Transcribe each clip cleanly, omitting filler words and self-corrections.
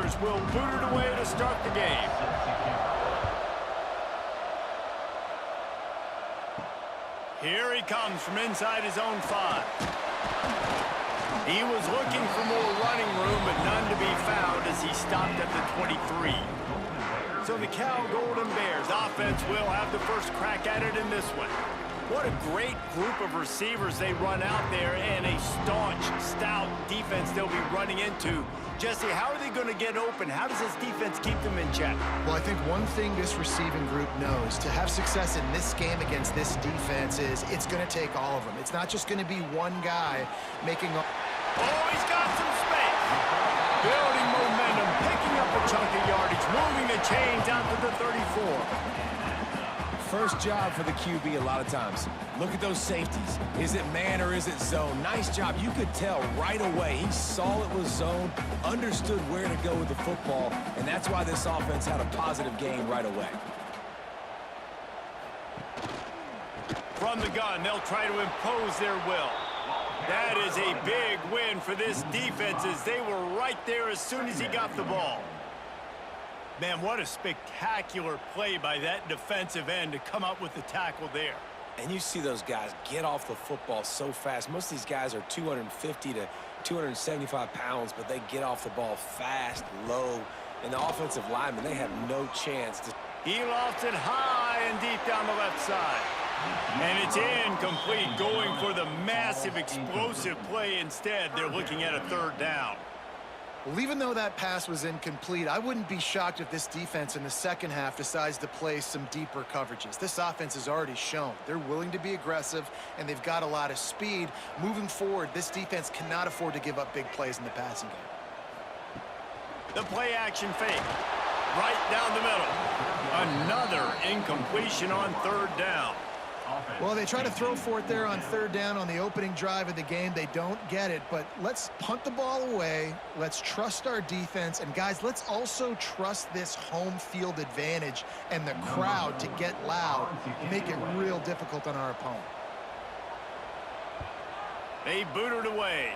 Cornhuskers will boot it away to start the game. Here he comes from inside his own 5. He was looking for more running room, but none to be found as he stopped at the 23. So the Cal Golden Bears offense will have the first crack at it in this one. What a great group of receivers they run out there, and a staunch, stout defense they'll be running into. Jesse, how are they going to get open? How does this defense keep them in check? Well, I think one thing this receiving group knows, to have success in this game against this defense, is it's going to take all of them. It's not just going to be one guy making a... Oh, he's got some space. Building momentum, picking up a chunk of yardage, moving the chains out to the 34. First job for the QB a lot of times. Look at those safeties. Is it man or is it zone? Nice job. You could tell right away. He saw it was zone, understood where to go with the football, and that's why this offense had a positive game right away. From the gun, they'll try to impose their will. That is a big win for this defense, as they were right there as soon as he got the ball. Man, what a spectacular play by that defensive end to come up with the tackle there. And you see those guys get off the football so fast. Most of these guys are 250 to 275 pounds, but they get off the ball fast, low. And the offensive linemen, they have no chance to... He lofts it high and deep down the left side. And it's incomplete, going for the massive, explosive play instead. They're looking at a third down. Well, even though that pass was incomplete, I wouldn't be shocked if this defense in the second half decides to play some deeper coverages. This offense has already shown they're willing to be aggressive, and they've got a lot of speed. Moving forward, this defense cannot afford to give up big plays in the passing game. The play-action fake, right down the middle. Another incompletion on third down. Well, they try to throw for it there on third down on the opening drive of the game. They don't get it, but let's punt the ball away. Let's trust our defense. And, guys, let's also trust this home field advantage and the crowd to get loud and make it real difficult on our opponent. They boot it away.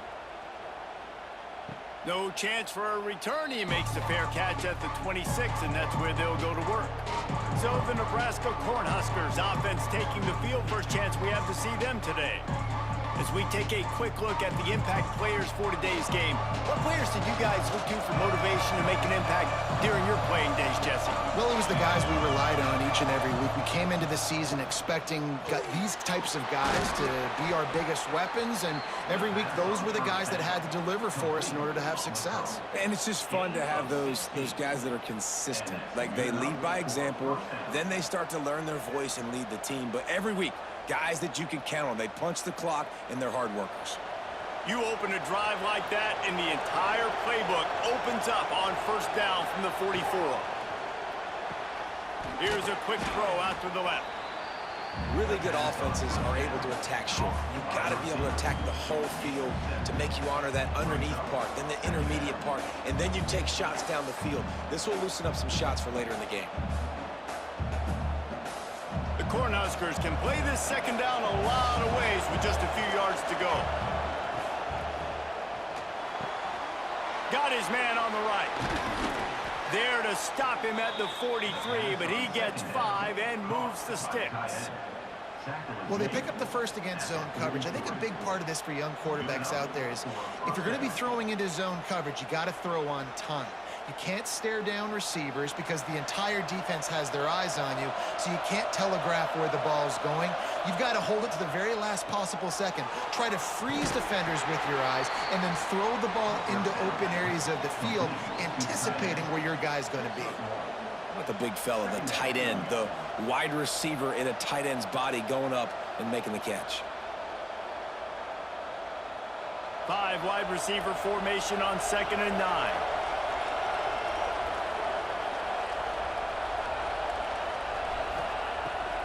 No chance for a return. He makes the fair catch at the 26, and that's where they'll go to work. So the Nebraska Cornhuskers offense taking the field. First chance we have to see them today. As we take a quick look at the impact players for today's game, what players did you guys look to for motivation to make an impact during your playing days, Jesse? Well, it was the guys we relied on each and every week. We came into the season expecting these types of guys to be our biggest weapons, and every week those were the guys that had to deliver for us in order to have success. And it's just fun to have those guys that are consistent. Like, they lead by example, then they start to learn their voice and lead the team. But every week, guys that you can count on. They punch the clock, and they're hard workers. You open a drive like that, and the entire playbook opens up on first down from the 44. Here's a quick throw out to the left. Really good offenses are able to attack short. You've got to be able to attack the whole field to make you honor that underneath part, then the intermediate part, and then you take shots down the field. This will loosen up some shots for later in the game. The Cornhuskers can play this second down a lot of ways with just a few yards to go. Got his man on the right. There to stop him at the 43, but he gets 5 and moves the sticks. Well, they pick up the first against zone coverage. I think a big part of this for young quarterbacks out there is if you're going to be throwing into zone coverage, you got to throw on time. You can't stare down receivers because the entire defense has their eyes on you, so you can't telegraph where the ball's going. You've got to hold it to the very last possible second. Try to freeze defenders with your eyes and then throw the ball into open areas of the field, anticipating where your guy's going to be. What the big fella, the tight end, the wide receiver in a tight end's body going up and making the catch. 5 wide receiver formation on 2nd and 9.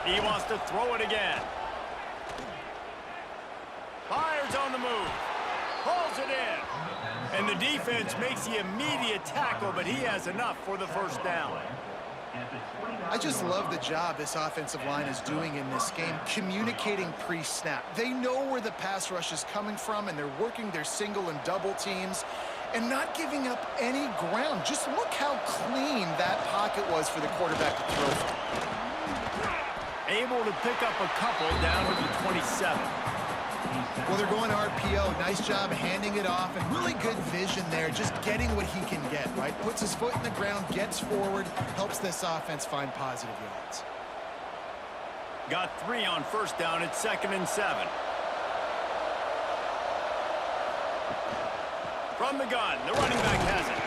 He wants to throw it again. Fires on the move. Pulls it in. And the defense makes the immediate tackle, but he has enough for the first down. I just love the job this offensive line is doing in this game, communicating pre-snap. They know where the pass rush is coming from, and they're working their single and double teams. and not giving up any ground. Just look how clean that pocket was for the quarterback to throw from. Able to pick up a couple down to the 27. Well, they're going RPO. Nice job handing it off, and really good vision there, just getting what he can get, right? Puts his foot in the ground, gets forward, helps this offense find positive yards. Got 3 on first down at 2nd and 7. From the gun, the running back has it.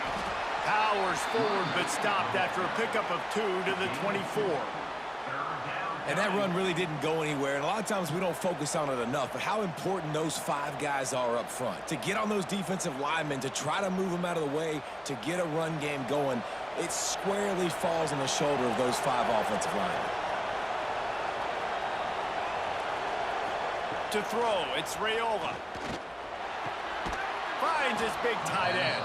Powers forward, but stopped after a pickup of 2 to the 24. And that run really didn't go anywhere, and a lot of times we don't focus on it enough, but how important those 5 guys are up front. To get on those defensive linemen, to try to move them out of the way, to get a run game going, it squarely falls on the shoulder of those 5 offensive linemen. To throw, it's Raiola. Finds his big tight end.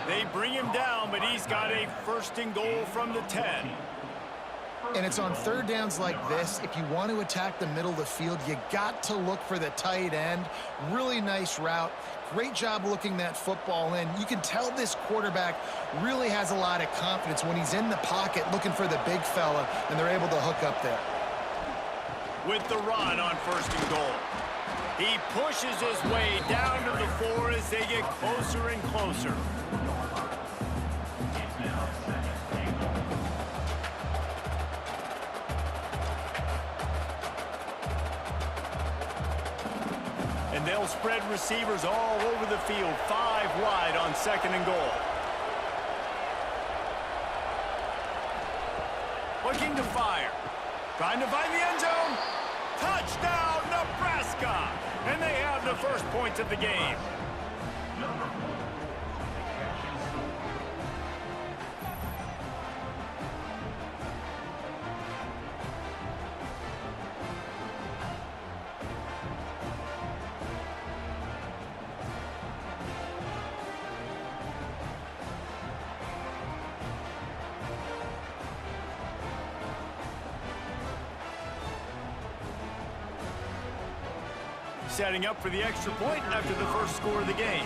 They bring him down, but he's got a 1st and goal from the 10. And it's on 3rd downs like this. If you want to attack the middle of the field, you got to look for the tight end. Really nice route. Great job looking that football in. You can tell this quarterback really has a lot of confidence when he's in the pocket looking for the big fella, and they're able to hook up there. With the run on 1st and goal. He pushes his way down to the 4 as they get closer and closer. And they'll spread receivers all over the field, 5 wide on 2nd and goal. Looking to fire. Trying to find the end zone. Touchdown, Nebraska! And they have the first points of the game. Setting up for the extra point after the first score of the game.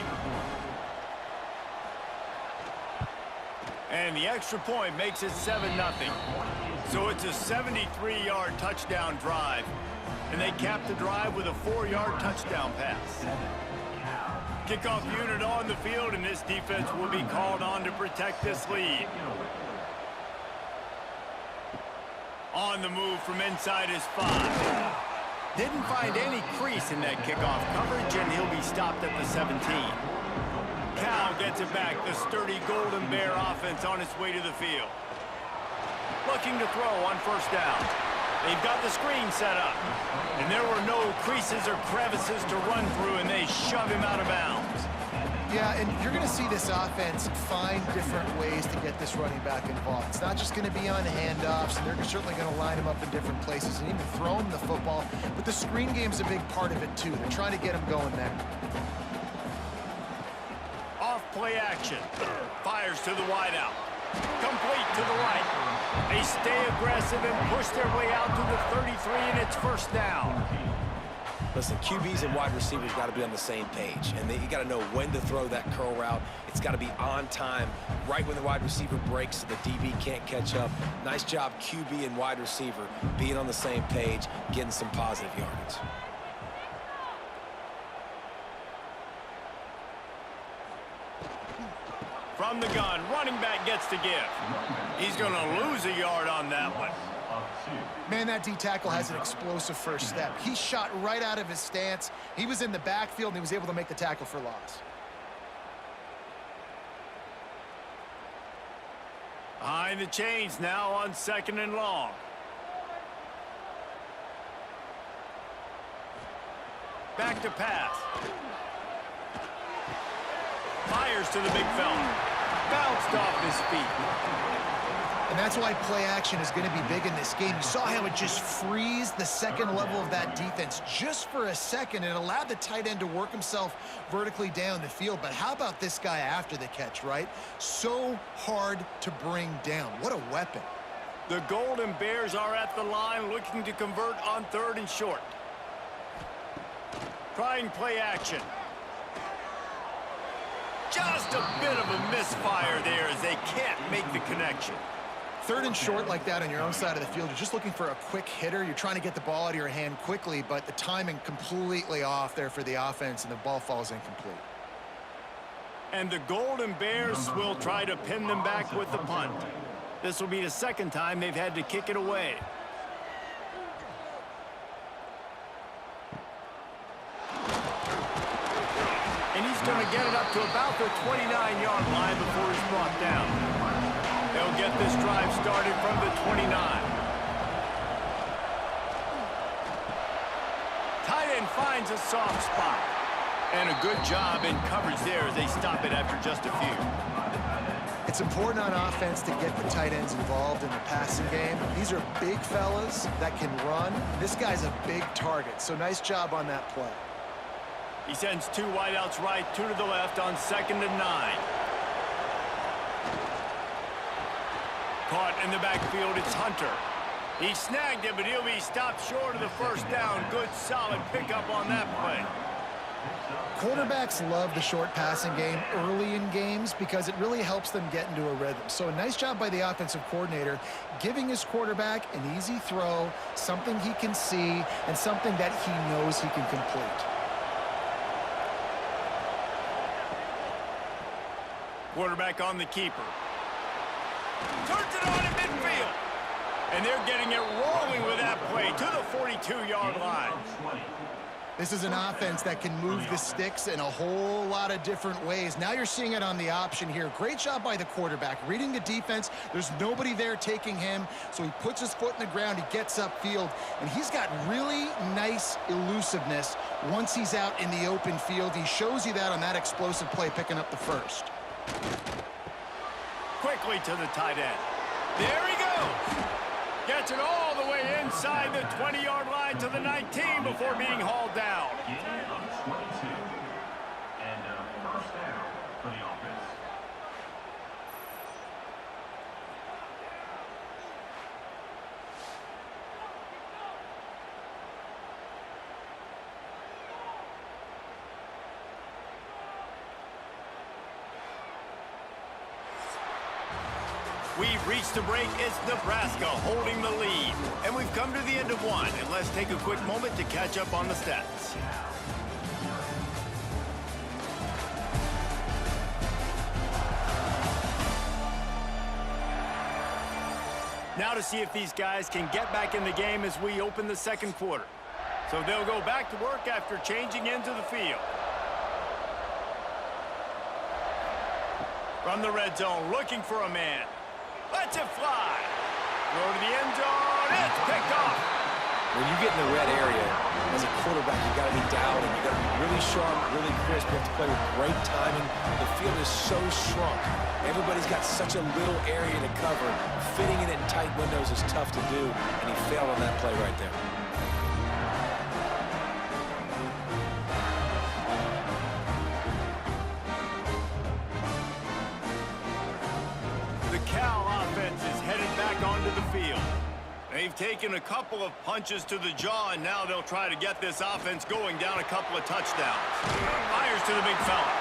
And the extra point makes it 7-0. So it's a 73-yard touchdown drive. And they cap the drive with a 4-yard touchdown pass. Kickoff unit on the field, and this defense will be called on to protect this lead. On the move from inside his 5. Didn't find any crease in that kickoff coverage, and he'll be stopped at the 17. Cal gets it back, the sturdy Golden Bear offense on its way to the field. Looking to throw on 1st down. They've got the screen set up, and there were no creases or crevices to run through, and they shove him out of bounds. Yeah, and you're going to see this offense find different ways to get this running back involved. It's not just going to be on handoffs, and they're certainly going to line him up in different places and even throw him the football. But the screen game's a big part of it, too. They're trying to get him going there. Off play action. Fires to the wideout. Complete to the right. They stay aggressive and push their way out to the 33, and it's 1st down. Listen, QBs and wide receivers got to be on the same page, and you got to know when to throw that curl route. It's got to be on time, right when the wide receiver breaks so the DB can't catch up. Nice job, QB and wide receiver, being on the same page, getting some positive yards. From the gun, running back gets to give. He's going to lose a yard on that one. Man, that D-tackle has an explosive first step. He shot right out of his stance. He was in the backfield, and he was able to make the tackle for loss. Behind the chains now on 2nd and long. Back to pass. Fires to the big fella. Bounced off his feet. And that's why play action is going to be big in this game. You saw how it just freezed the second level of that defense just for a second. It allowed the tight end to work himself vertically down the field. But how about this guy after the catch, right? So hard to bring down. What a weapon. The Golden Bears are at the line looking to convert on 3rd and short. Trying play action. just a bit of a misfire there as they can't make the connection. 3rd and short like that on your own side of the field. You're just looking for a quick hitter. You're trying to get the ball out of your hand quickly, but the timing completely off there for the offense, and the ball falls incomplete. And the Golden Bears will try to pin them back with the punt. This will be the 2nd time they've had to kick it away. And he's going to get it up to about the 29-yard line before he's brought down. They'll get this drive started from the 29. Tight end finds a soft spot. And a good job in coverage there as they stop it after just a few. It's important on offense to get the tight ends involved in the passing game. These are big fellas that can run. This guy's a big target, so nice job on that play. He sends 2 wideouts right, 2 to the left on 2nd and 9. Caught in the backfield, it's Hunter. He snagged it, but he'll be stopped short of the 1st down. Good, solid pickup on that play. Quarterbacks love the short passing game early in games because it really helps them get into a rhythm. So a nice job by the offensive coordinator giving his quarterback an easy throw, something he can see, and something that he knows he can complete. Quarterback on the keeper. Turns it on in midfield. And they're getting it rolling with that play to the 42-yard line. This is an offense that can move the sticks in a whole lot of different ways. Now you're seeing it on the option here. Great job by the quarterback. Reading the defense, there's nobody there taking him, so he puts his foot in the ground, he gets upfield, and he's got really nice elusiveness once he's out in the open field. He shows you that on that explosive play, picking up the 1st. Quickly to the tight end. There he goes. Gets it all the way inside the 20-yard line to the 19 before being hauled down. We've reached the break. It's Nebraska holding the lead. And we've come to the end of one. And let's take a quick moment to catch up on the stats. Now to see if these guys can get back in the game as we open the 2nd quarter. So they'll go back to work after changing into the field. From the red zone, looking for a man. Lets it fly. Throw to the end zone. It's picked off. When you get in the red area, as a quarterback, you got to be dialed in. You got to be really sharp, really crisp. You have to play with great timing. The field is so shrunk. Everybody's got such a little area to cover. Fitting it in tight windows is tough to do, and he failed on that play right there. The Cal offense is headed back onto the field. They've taken a couple of punches to the jaw, and now they'll try to get this offense going down a couple of touchdowns. Fires to the big fella.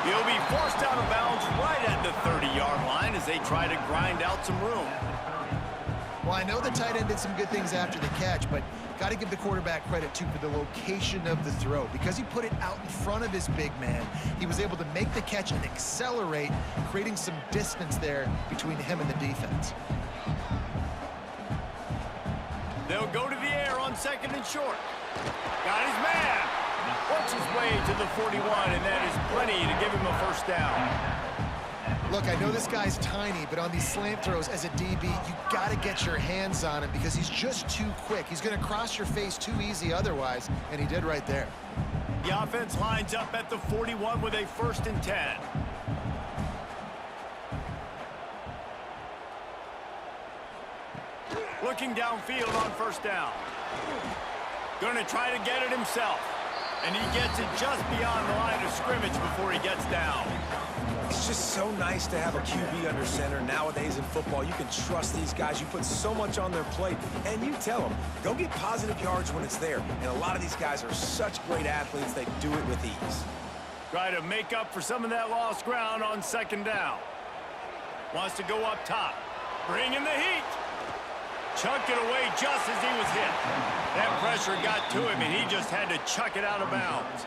He'll be forced out of bounds right at the 30-yard line as they try to grind out some room. Well, I know the tight end did some good things after the catch, but got to give the quarterback credit, too, for the location of the throw. Because he put it out in front of his big man, he was able to make the catch and accelerate, creating some distance there between him and the defense. They'll go to the air on 2nd and short. Got his man. Works his way to the 41, and that is plenty to give him a 1st down. Look, I know this guy's tiny, but on these slant throws as a DB, you got to get your hands on him because he's just too quick. He's going to cross your face too easy otherwise, and he did right there. The offense lines up at the 41 with a 1st and 10. Looking downfield on 1st down. Going to try to get it himself. And he gets it just beyond the line of scrimmage before he gets down. It's just so nice to have a QB under center nowadays in football. You can trust these guys. You put so much on their plate, and you tell them, go get positive yards when it's there. And a lot of these guys are such great athletes, they do it with ease. Try to make up for some of that lost ground on second down. Wants to go up top. Bring in the heat. Chucked it away just as he was hit. That pressure got to him, and he just had to chuck it out of bounds.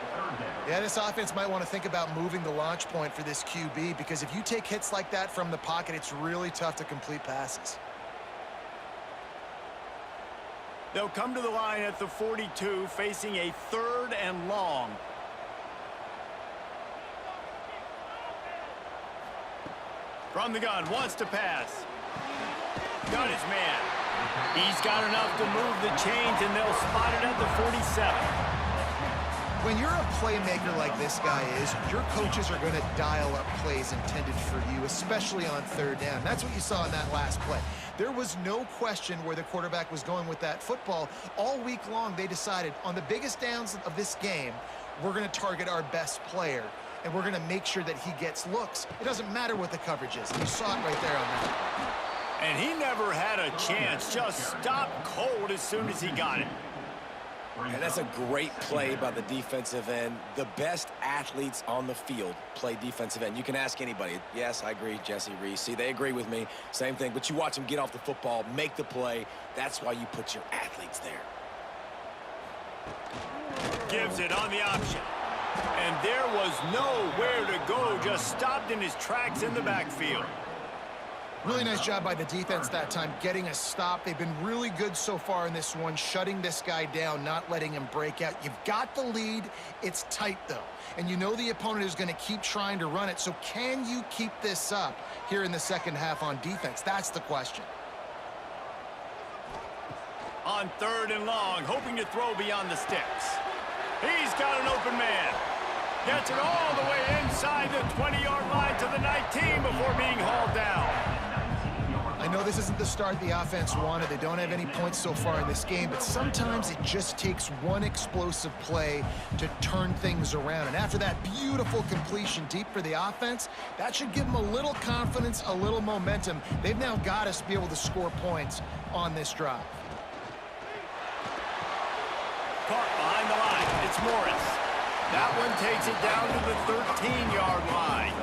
Yeah, this offense might want to think about moving the launch point for this QB, because if you take hits like that from the pocket, it's really tough to complete passes. They'll come to the line at the 42, facing a 3rd and long. From the gun, wants to pass. Got his man. He's got enough to move the chains, and they'll spot it at the 47. When you're a playmaker like this guy is, your coaches are going to dial up plays intended for you, especially on 3rd down. That's what you saw in that last play. There was no question where the quarterback was going with that football. All week long, they decided on the biggest downs of this game, we're going to target our best player, and we're going to make sure that he gets looks. It doesn't matter what the coverage is. You saw it right there on that. And he never had a chance, just stopped cold as soon as he got it. And that's a great play by the defensive end. The best athletes on the field play defensive end. You can ask anybody. Yes, I agree, Jesse Reese. See, they agree with me. Same thing. But you watch them get off the football, make the play. That's why you put your athletes there. Gives it on the option. And there was nowhere to go, just stopped in his tracks in the backfield. Really nice job by the defense that time, getting a stop. They've been really good so far in this one, shutting this guy down, not letting him break out. You've got the lead. It's tight, though. And you know the opponent is going to keep trying to run it. So can you keep this up here in the second half on defense? That's the question. On 3rd and long, hoping to throw beyond the sticks. He's got an open man. Gets it all the way inside the 20-yard line to the 19 before being hauled down. I know this isn't the start the offense wanted. They don't have any points so far in this game, but sometimes it just takes one explosive play to turn things around. And after that beautiful completion deep for the offense, that should give them a little confidence, a little momentum. They've now got us to be able to score points on this drive. Caught behind the line. It's Morris. That one takes it down to the 13-yard line.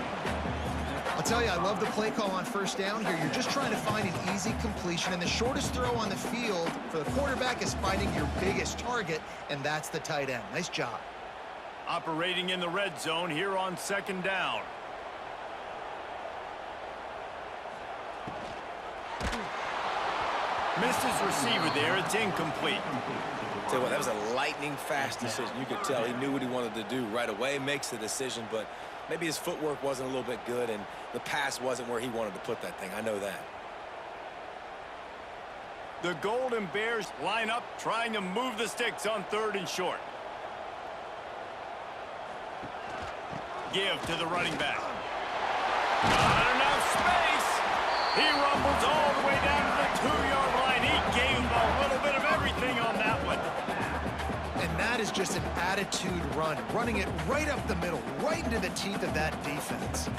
I'll tell you, I love the play call on 1st down here. You're just trying to find an easy completion, and the shortest throw on the field for the quarterback is finding your biggest target, and that's the tight end. Nice job. Operating in the red zone here on 2nd down. Missed his receiver there. It's incomplete. Tell you what, that was a lightning-fast decision. You could tell he knew what he wanted to do right away, makes the decision, but maybe his footwork wasn't a little bit good, and the pass wasn't where he wanted to put that thing. I know that. The Golden Bears line up, trying to move the sticks on 3rd and short. Give to the running back. Not enough space. He rumbles all the way down to the 2-yard line. He gave a little bit of everything on that one. And that is just an attitude run, running it right up the middle, right into the teeth of that defense.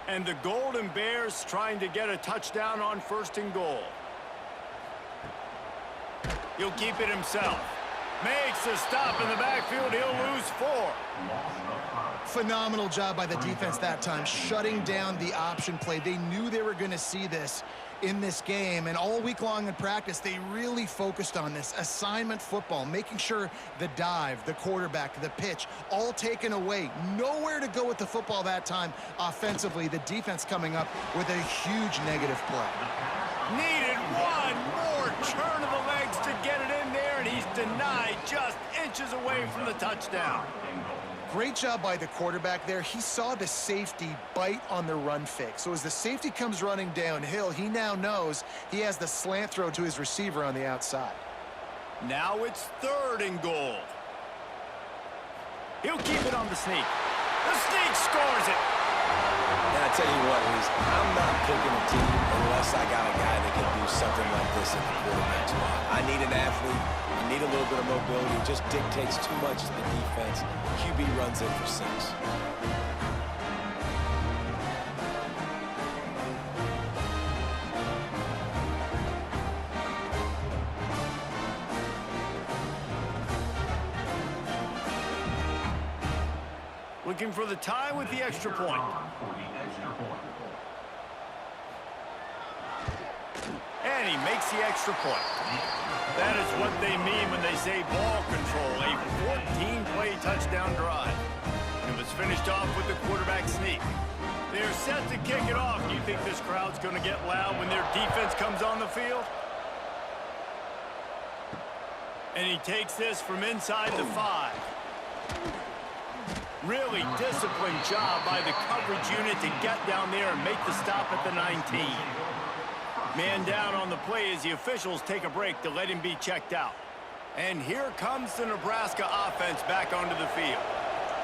And the Golden Bears trying to get a touchdown on 1st and goal. He'll keep it himself. Makes a stop in the backfield. He'll lose 4. Phenomenal job by the defense that time, shutting down the option play. They knew they were going to see this in this game, and all week long in practice, they really focused on this assignment football, making sure the dive, the quarterback, the pitch, all taken away. Nowhere to go with the football that time offensively. The defense coming up with a huge negative play. Needed one more turn of the legs to get it in there, and he's denied just inches away from the touchdown. Great job by the quarterback there. He saw the safety bite on the run fake. So as the safety comes running downhill, he now knows he has the slant throw to his receiver on the outside. Now it's 3rd and goal. He'll keep it on the sneak. The sneak scores it. And I tell you what, Reese, I'm not picking a team unless I got a guy that can do something like this in the quarterback spot. I need an athlete. I need a little bit of mobility. It just dictates too much to the defense. QB runs in for 6. looking for the tie with the extra point. And he makes the extra point. That is what they mean when they say ball control, a 14-play touchdown drive. It was finished off with the quarterback sneak. They're set to kick it off. Do you think this crowd's going to get loud when their defense comes on the field? And he takes this from inside the 5. Really disciplined job by the coverage unit to get down there and make the stop at the 19. Man down on the play as the officials take a break to let him be checked out. And here comes the Nebraska offense back onto the field.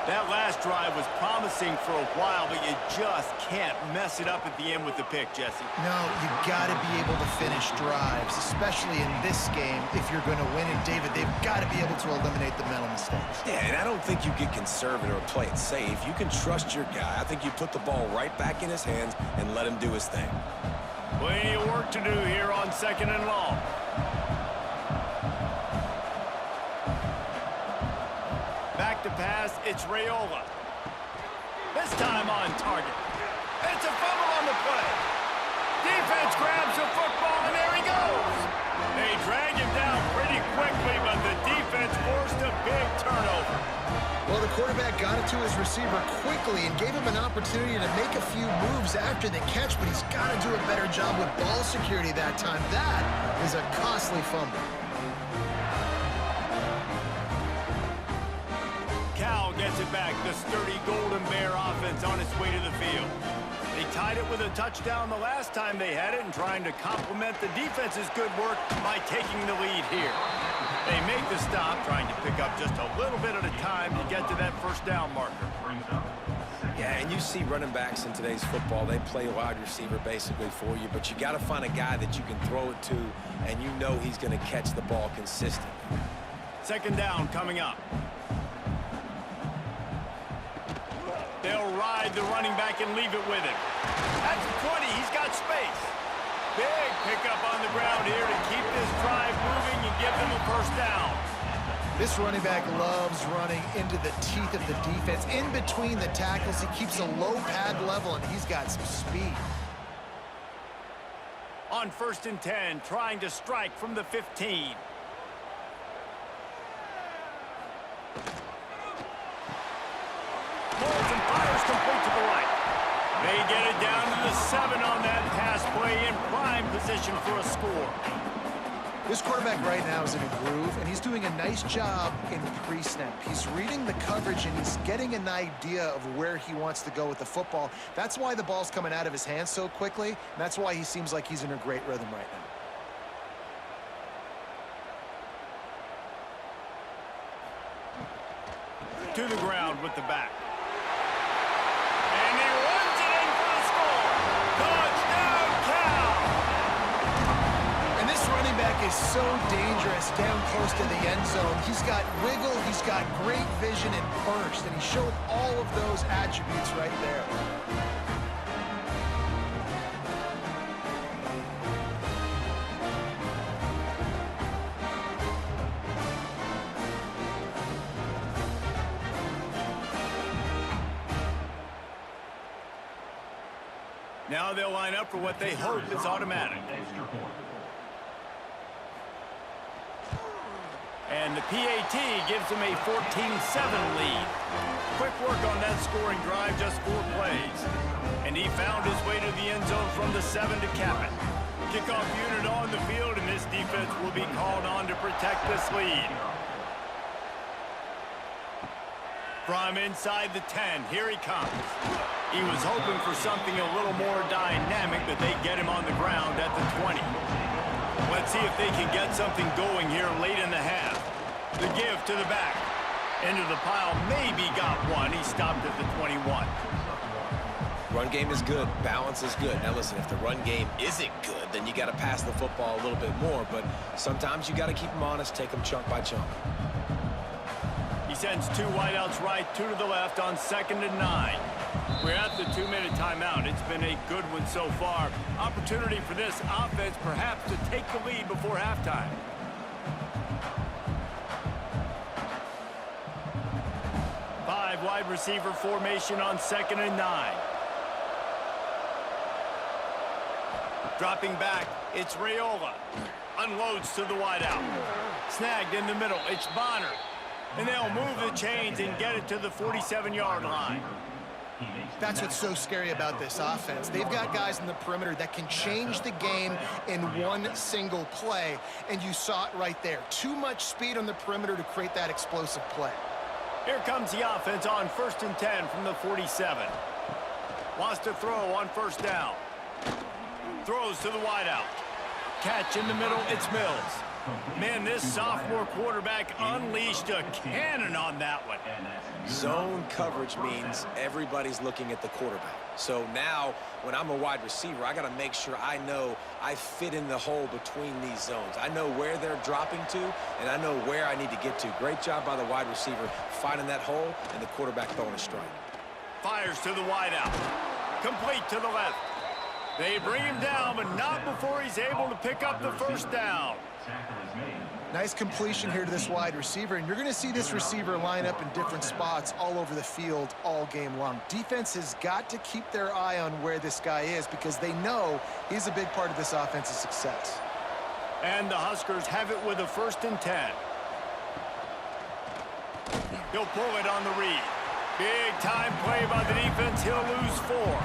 That last drive was promising for a while, but you just can't mess it up at the end with the pick, Jesse. No, you got to be able to finish drives, especially in this game. If you're going to win it, David, they've got to be able to eliminate the mental mistakes. Yeah, and I don't think you get conservative or play it safe. You can trust your guy. I think you put the ball right back in his hands and let him do his thing. Plenty of work to do here on 2nd and long. Back to pass, it's Raiola. This time on target. It's a fumble on the play. Defense grabs the football, and there he goes. They drag him down pretty quickly, but the defense forced a big turnover. Well, the quarterback got it to his receiver quickly and gave him an opportunity to make a few moves after the catch, but he's got to do a better job with ball security that time. That is a costly fumble. Cal gets it back. The sturdy Golden Bear offense on its way to the field. They tied it with a touchdown the last time they had it and trying to complement the defense's good work by taking the lead here. They make the stop, trying to pick up just a little bit at a time to get to that first down marker. Yeah, and you see running backs in today's football, they play wide receiver basically for you, but you got to find a guy that you can throw it to, and you know he's going to catch the ball consistently. 2nd down coming up. They'll ride the running back and leave it with him. That's 20. He's got space. Big pickup on the ground here to keep this drive moving and give them a first down. This running back loves running into the teeth of the defense. In between the tackles, he keeps a low pad level, and he's got some speed. On 1st and 10, trying to strike from the 15. Rolls and fires complete to the right. They get it down to the 7 on that pass play in prime position for a score. This quarterback right now is in a groove, and he's doing a nice job in pre-snap. He's reading the coverage, and he's getting an idea of where he wants to go with the football. That's why the ball's coming out of his hands so quickly, and that's why he seems like he's in a great rhythm right now. To the ground with the back. And he runs it in for the score. Touchdown, Cal! And this running back is so dangerous down close to the end zone. He's got wiggle, he's got great vision and burst, and he showed all of those attributes right there. Now they'll line up for what they hope is automatic. And the PAT gives them a 14-7 lead. Quick work on that scoring drive, just 4 plays. And he found his way to the end zone from the 7 to cap it. Kickoff unit on the field, and this defense will be called on to protect this lead. From inside the 10, here he comes. He was hoping for something a little more dynamic, but they get him on the ground at the 20. Let's see if they can get something going here late in the half. The give to the back. Into the pile, maybe got one. He stopped at the 21. Run game is good. Balance is good. Now listen, if the run game isn't good, then you got to pass the football a little bit more, but sometimes you got to keep them honest, take them chunk by chunk. He sends 2 wideouts right, 2 to the left on 2nd and 9. We're at the 2-minute timeout. It's been a good one so far. Opportunity for this offense perhaps to take the lead before halftime. wide receiver formation on 2nd and 9. Dropping back, it's Raiola. Unloads to the wideout. Snagged in the middle, it's Bonner. And they'll move the chains and get it to the 47-yard line. That's what's so scary about this offense. They've got guys in the perimeter that can change the game in one single play, and you saw it right there. Too much speed on the perimeter to create that explosive play. Here comes the offense on 1st and 10 from the 47. Wants to throw on 1st down. Throws to the wideout. Catch in the middle, it's Mills. Man, this sophomore quarterback unleashed a cannon on that one. Zone coverage means everybody's looking at the quarterback. So now, when I'm a wide receiver, I got to make sure I know I fit in the hole between these zones. I know where they're dropping to, and I know where I need to get to. Great job by the wide receiver finding that hole, and the quarterback throwing a strike. Fires to the wideout. Complete to the left. They bring him down, but not before he's able to pick up the 1st down. Nice completion here to this wide receiver, and you're going to see this receiver line up in different spots all over the field all game long. Defense has got to keep their eye on where this guy is because they know he's a big part of this offense's success. And the Huskers have it with a 1st and 10. He'll pull it on the read. Big time play by the defense. He'll lose 4.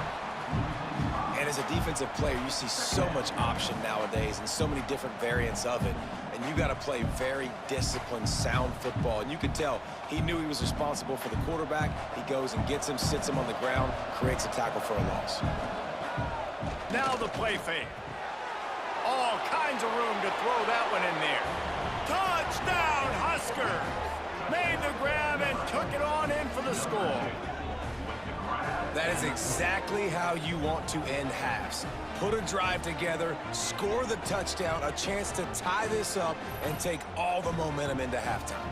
And as a defensive player, you see so much option nowadays and so many different variants of it. And you got to play very disciplined, sound football. And you could tell he knew he was responsible for the quarterback. He goes and gets him, sits him on the ground, creates a tackle for a loss. Now the play fake. All kinds of room to throw that one in there. Touchdown, Husker! Made the grab and took it on in for the score. That is exactly how you want to end halves. Put a drive together, score the touchdown, a chance to tie this up, and take all the momentum into halftime.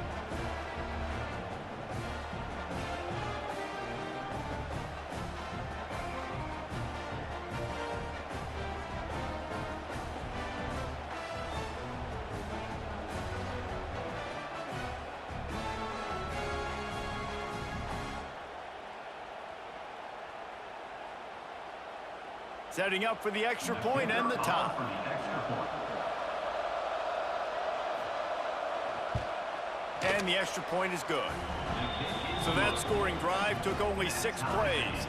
Setting up for the extra point and the tie. And the extra point is good. So that scoring drive took only 6 plays.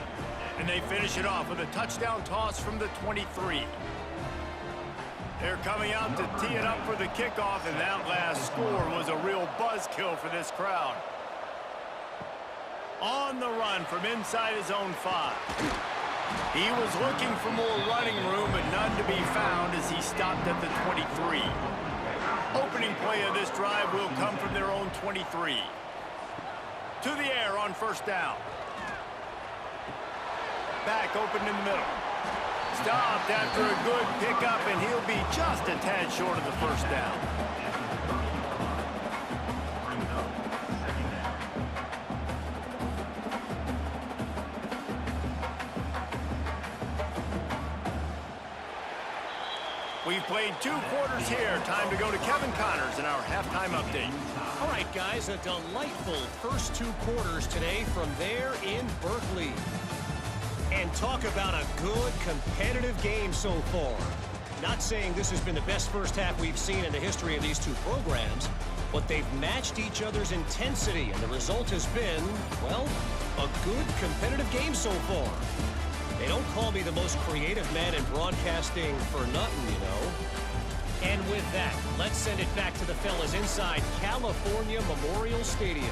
And they finish it off with a touchdown toss from the 23. They're coming out to tee it up for the kickoff, and that last score was a real buzzkill for this crowd. On the run from inside his own 5. He was looking for more running room, but none to be found as he stopped at the 23. Opening play of this drive will come from their own 23. To the air on 1st down. Back open in the middle. Stopped after a good pickup, and he'll be just a tad short of the 1st down. We've played 2 quarters here. Time to go to Kevin Connors in our halftime update. All right, guys, a delightful first 2 quarters today from there in Berkeley. And talk about a good competitive game so far. Not saying this has been the best first half we've seen in the history of these 2 programs, but they've matched each other's intensity, and the result has been, well, a good competitive game so far. They don't call me the most creative man in broadcasting for nothing, you know. And with that, let's send it back to the fellas inside California Memorial Stadium.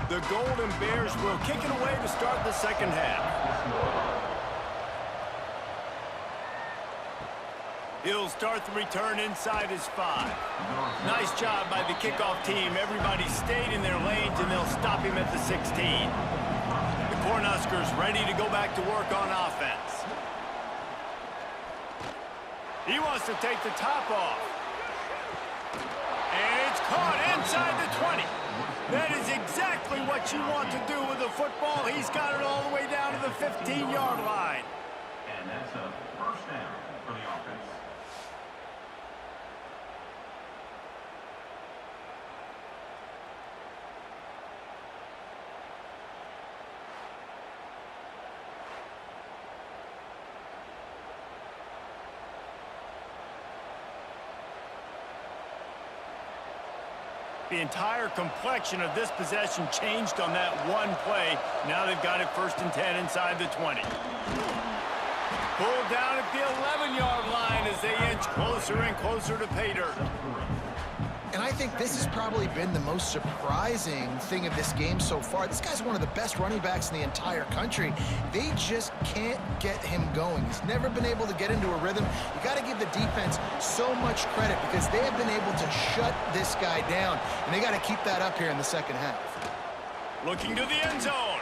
The Golden Bears will kick it away to start the second half. He'll start the return inside his 5. Nice job by the kickoff team. Everybody stayed in their lanes, and they'll stop him at the 16. The Cornhuskers ready to go back to work on offense. He wants to take the top off. And it's caught inside the 20. That is exactly what you want to do with the football. He's got it all the way down to the 15-yard line. And that's a first down for the offense. The entire complexion of this possession changed on that one play. Now they've got it 1st and 10 inside the 20. Pulled down at the 11-yard line as they inch closer and closer to pay dirt. And I think this has probably been the most surprising thing of this game so far. This guy's one of the best running backs in the entire country. They just can't get him going. He's never been able to get into a rhythm. You got to give the defense so much credit because they have been able to shut this guy down, and they got to keep that up here in the second half. Looking to the end zone.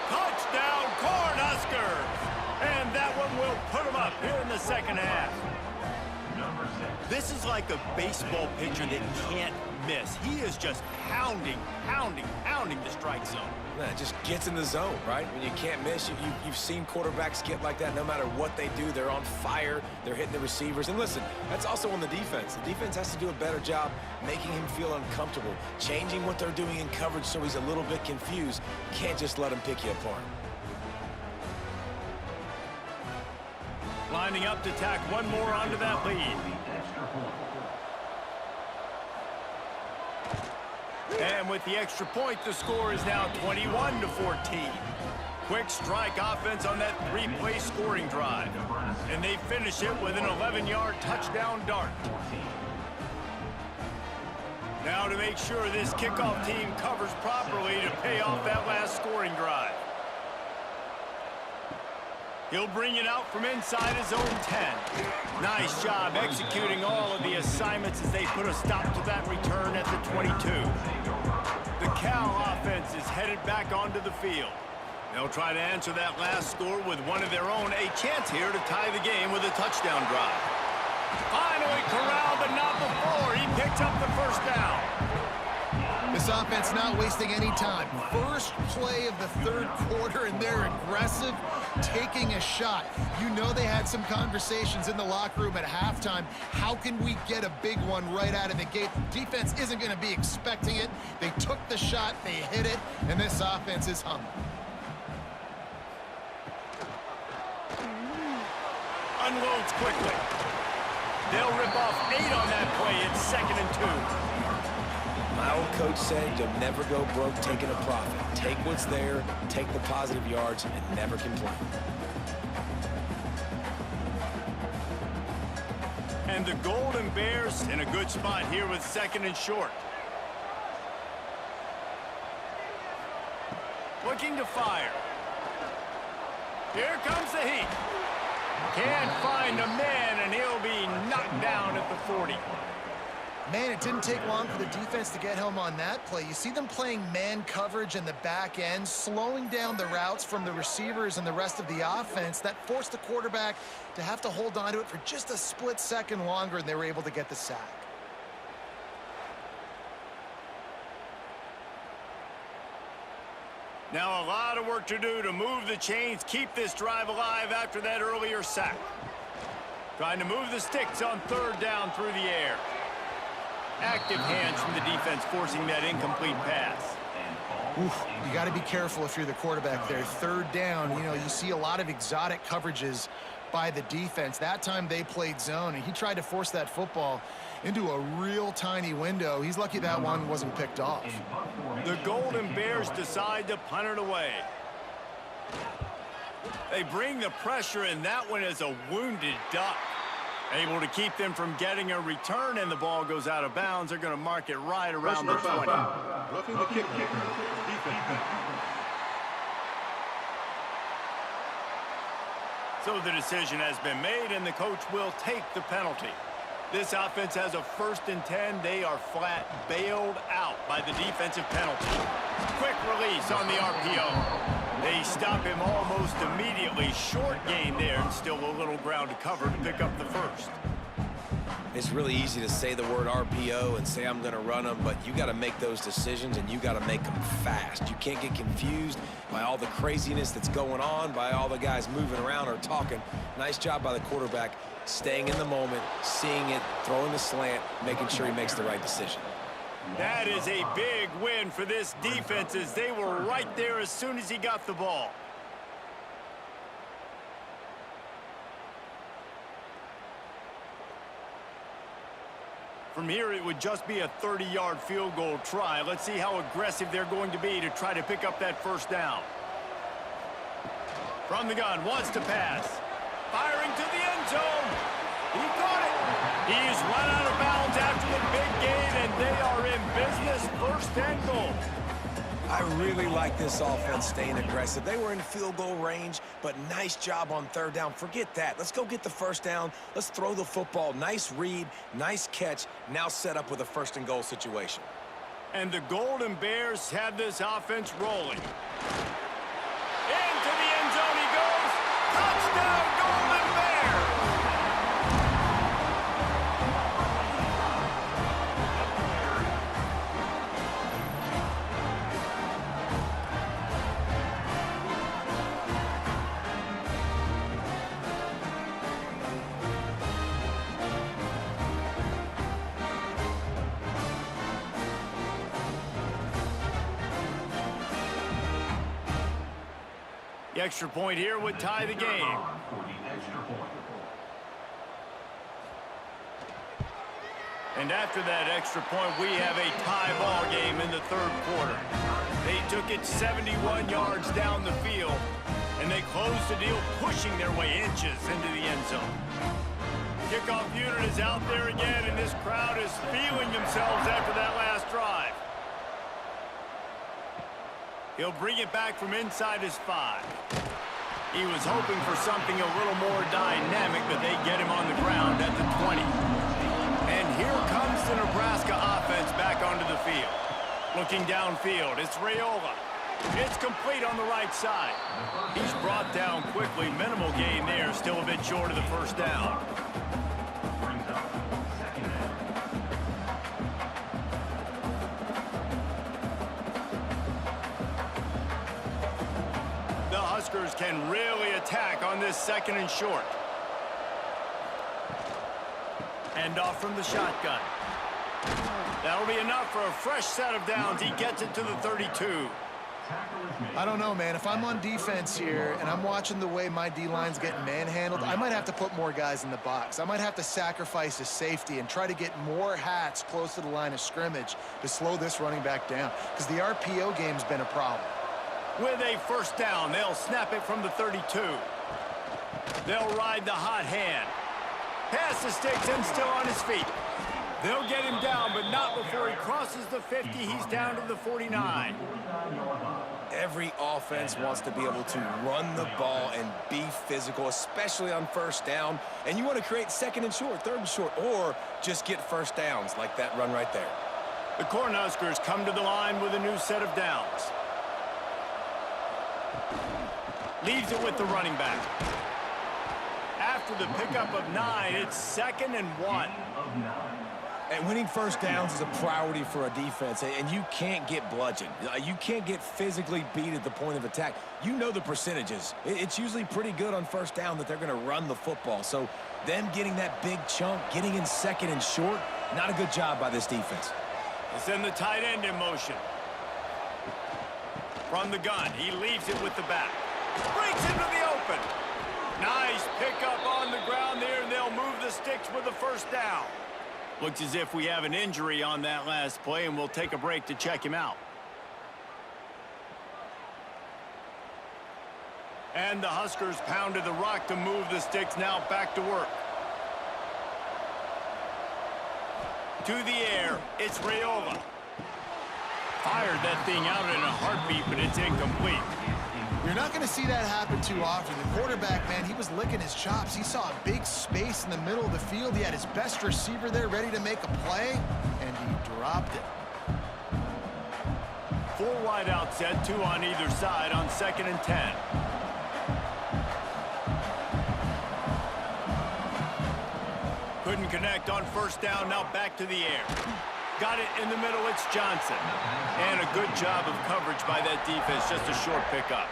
Touchdown, Cornhuskers! And that one will put him up here in the second half. This is like a baseball pitcher that can't miss. He is just pounding the strike zone. Man, it just gets in the zone, right? When you can't miss, you've seen quarterbacks get like that no matter what they do. They're on fire. They're hitting the receivers. And listen, that's also on the defense. The defense has to do a better job making him feel uncomfortable, changing what they're doing in coverage so he's a little bit confused. You can't just let him pick you apart. Lining up to tack one more onto that lead. And with the extra point, the score is now 21-14. Quick strike offense on that 3-play scoring drive. And they finish it with an 11-yard touchdown dart. Now to make sure this kickoff team covers properly to pay off that last scoring drive. He'll bring it out from inside his own 10. Nice job executing all of the assignments as they put a stop to that return at the 22. The Cal offense is headed back onto the field. They'll try to answer that last score with one of their own. A chance here to tie the game with a touchdown drive. Finally corralled, but not before. He picks up the first down. This offense not wasting any time. First play of the third quarter, and they're aggressive, taking a shot. You know they had some conversations in the locker room at halftime. How can we get a big one right out of the gate? The defense isn't going to be expecting it. They took the shot, they hit it, and this offense is humming. Unloads quickly. They'll rip off 8 on that play. It's 2nd and 2. My old coach said you'll never go broke taking a profit. Take what's there, take the positive yards, and never complain. And the Golden Bears in a good spot here with 2nd and short. Looking to fire. Here comes the heat. Can't find a man, and he'll be knocked down at the 40. Man, it didn't take long for the defense to get home on that play. You see them playing man coverage in the back end, slowing down the routes from the receivers and the rest of the offense. That forced the quarterback to have to hold on to it for just a split second longer, and they were able to get the sack. Now a lot of work to do to move the chains, keep this drive alive after that earlier sack. Trying to move the sticks on 3rd down through the air. Active hands from the defense forcing that incomplete pass. Oof, you got to be careful if you're the quarterback there. 3rd down, you know, you see a lot of exotic coverages by the defense. That time they played zone, and he tried to force that football into a real tiny window. He's lucky that one wasn't picked off. The Golden Bears decide to punt it away. They bring the pressure, and that one is a wounded duck. Able to keep them from getting a return, and the ball goes out of bounds. They're going to mark it right around the 20. Roughing the kicker. So the decision has been made, and the coach will take the penalty. This offense has a 1st and 10. They are flat bailed out by the defensive penalty. Quick release on the RPO. They stop him almost immediately. Short gain there, and still a little ground to cover to pick up the first. It's really easy to say the word RPO and say I'm going to run them, but you got to make those decisions, and you got to make them fast. You can't get confused by all the craziness that's going on, by all the guys moving around or talking. Nice job by the quarterback, staying in the moment, seeing it, throwing the slant, making sure he makes the right decision. That is a big win for this defense, as they were right there as soon as he got the ball. From here, it would just be a 30-yard field goal try. Let's see how aggressive they're going to be to try to pick up that first down. From the gun, wants to pass. Firing to the end zone. He caught it. He's run out of bounds after the big gain, and they are in business. First and goal. I really like this offense staying aggressive. They were in field goal range, but nice job on third down. Forget that. Let's go get the first down. Let's throw the football. Nice read, nice catch. Now set up with a first and goal situation. And the Golden Bears have this offense rolling. Into the end zone he goes. Touchdown, Golden Bears! The extra point here would tie the game. And after that extra point, we have a tie ball game in the third quarter. They took it 71 yards down the field, and they closed the deal, pushing their way inches into the end zone. Kickoff unit is out there again, and this crowd is feeling themselves after that last drive. He'll bring it back from inside his 5. He was hoping for something a little more dynamic, but they get him on the ground at the 20. And here comes the Nebraska offense back onto the field. Looking downfield, it's Raiola. It's complete on the right side. He's brought down quickly. Minimal gain there, still a bit short of the first down. Huskers can really attack on this second and short. And off from the shotgun. That'll be enough for a fresh set of downs. He gets it to the 32. I don't know, man. If I'm on defense here and I'm watching the way my D-line's getting manhandled, I might have to put more guys in the box. I might have to sacrifice a safety and try to get more hats close to the line of scrimmage to slow this running back down, because the RPO game's been a problem. With a first down, they'll snap it from the 32. They'll ride the hot hand. Pass the sticks and still on his feet. They'll get him down, but not before he crosses the 50. He's down to the 49. Every offense wants to be able to run the ball and be physical, especially on first down. And you want to create second and short, third and short, or just get first downs like that run right there. The Cornhuskers come to the line with a new set of downs. Leaves it with the running back. After the pickup of 9, it's 2nd and 1. And winning first downs is a priority for a defense, and you can't get bludgeoned. You can't get physically beat at the point of attack. You know the percentages. It's usually pretty good on first down that they're going to run the football. So them getting that big chunk, getting in second and short, not a good job by this defense. They send the tight end in motion. From the gun, he leaves it with the back. Breaks into the open. Nice pickup on the ground there, and they'll move the sticks with the first down. Looks as if we have an injury on that last play, and we'll take a break to check him out. And the Huskers pounded the rock to move the sticks. Now back to work. To the air, it's Raiola. Fired that thing out in a heartbeat, but it's incomplete. You're not going to see that happen too often. The quarterback, man, he was licking his chops. He saw a big space in the middle of the field. He had his best receiver there ready to make a play, and he dropped it. 4 wide out set, 2 on either side on 2nd and 10. Couldn't connect on first down. Now back to the air. Got it in the middle. It's Johnson. And a good job of coverage by that defense. Just a short pickup.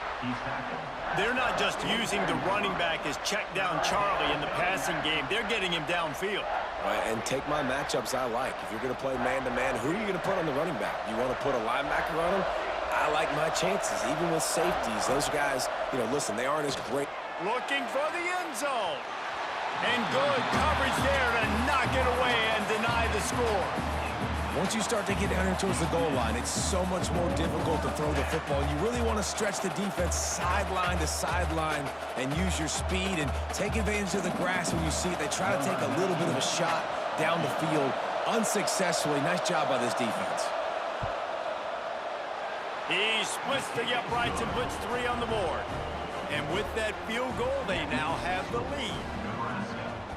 They're not just using the running back as check down Charlie in the passing game. They're getting him downfield. Right, and take my matchups I like. If you're going to play man-to-man, who are you going to put on the running back? You want to put a linebacker on him? I like my chances, even with safeties. Those guys, listen, they aren't as great. Looking for the end zone. And good coverage there to knock it away and deny the score. Once you start to get down here towards the goal line, it's so much more difficult to throw the football. You really want to stretch the defense sideline to sideline and use your speed and take advantage of the grass when you see it. They try to take a little bit of a shot down the field unsuccessfully. Nice job by this defense. He splits the uprights and puts 3 on the board. And with that field goal, they now have the lead.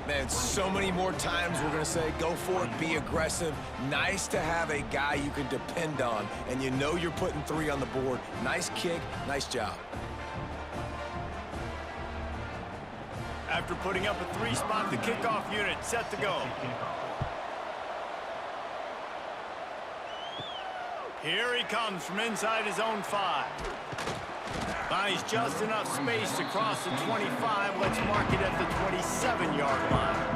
Man, so many more times we're going to say, go for it, be aggressive. Nice to have a guy you can depend on, and you know you're putting 3 on the board. Nice kick, nice job. After putting up a 3-spot, the kickoff unit set to go. Here he comes from inside his own 5. Finds just enough space to cross the 25. Let's mark it at the 27-yard line.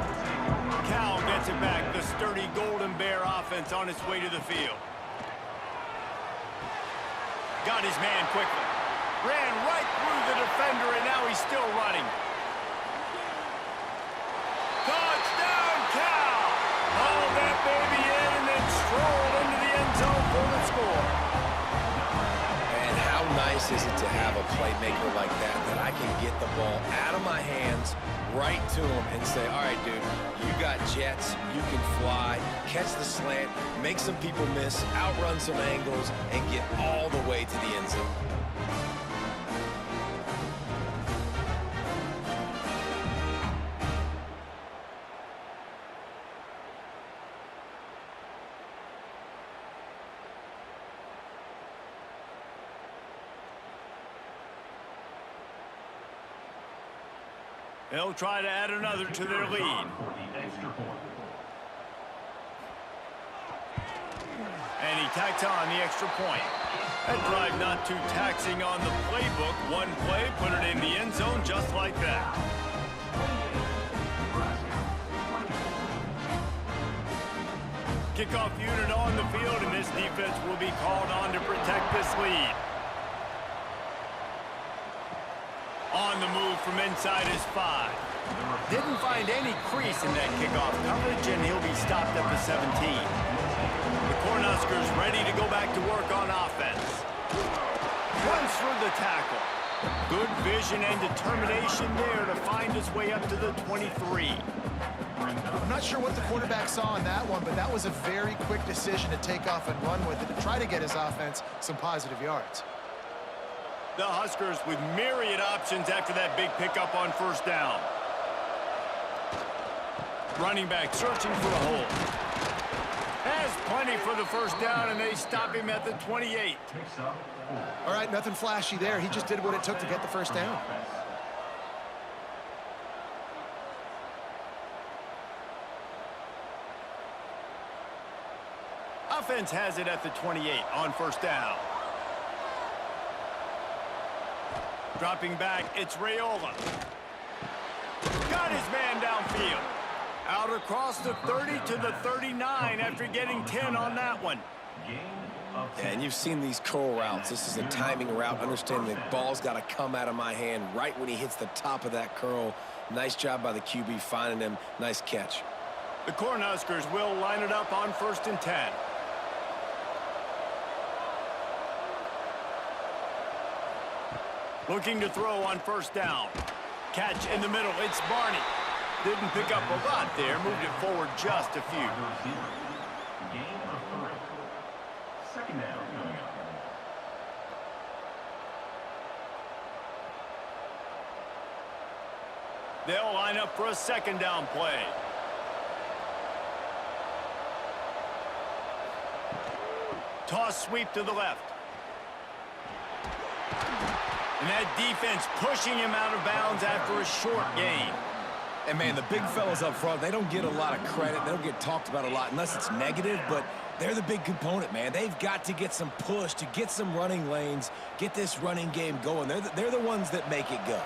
Cal gets it back. The sturdy Golden Bear offense on its way to the field. Got his man quickly. Ran right through the defender, and now he's still running. Touchdown, Cal! Hauled that baby in and then strolled into the end zone for the score. Nice is it to have a playmaker like that I can get the ball out of my hands right to him and say, all right, dude, you got jets, you can fly, catch the slant, make some people miss, outrun some angles, and get all the way to the end zone. They'll try to add another to their lead. And he tacks on the extra point. That drive not too taxing on the playbook. One play, put it in the end zone just like that. Kickoff unit on the field, and this defense will be called on to protect this lead. On the move from inside his 5. Didn't find any crease in that kickoff coverage, and he'll be stopped at the 17. The Cornhuskers ready to go back to work on offense. Runs through the tackle. Good vision and determination there to find his way up to the 23. I'm not sure what the quarterback saw on that one, but that was a very quick decision to take off and run with it to try to get his offense some positive yards. The Huskers with myriad options after that big pickup on first down. Running back searching for a hole. Has plenty for the first down, and they stop him at the 28. All right, nothing flashy there. He just did what it took to get the first down. Offense has it at the 28 on first down. Dropping back, it's Raiola. Got his man downfield. Out across the 30 to the 39 after getting 10 on that one. And you've seen these curl routes. This is a timing route. Understanding the ball's got to come out of my hand right when he hits the top of that curl. Nice job by the QB finding him. Nice catch. The Cornhuskers will line it up on 1st and 10. Looking to throw on first down. Catch in the middle. It's Barney. Didn't pick up a lot there. Moved it forward just a few. Gain of 3. Second down coming up. They'll line up for a second down play. Toss sweep to the left. And that defense pushing him out of bounds after a short gain. And, man, the big fellas up front, they don't get a lot of credit. They don't get talked about a lot unless it's negative, but they're the big component, man. They've got to get some push, to get some running lanes, get this running game going. They're the ones that make it go.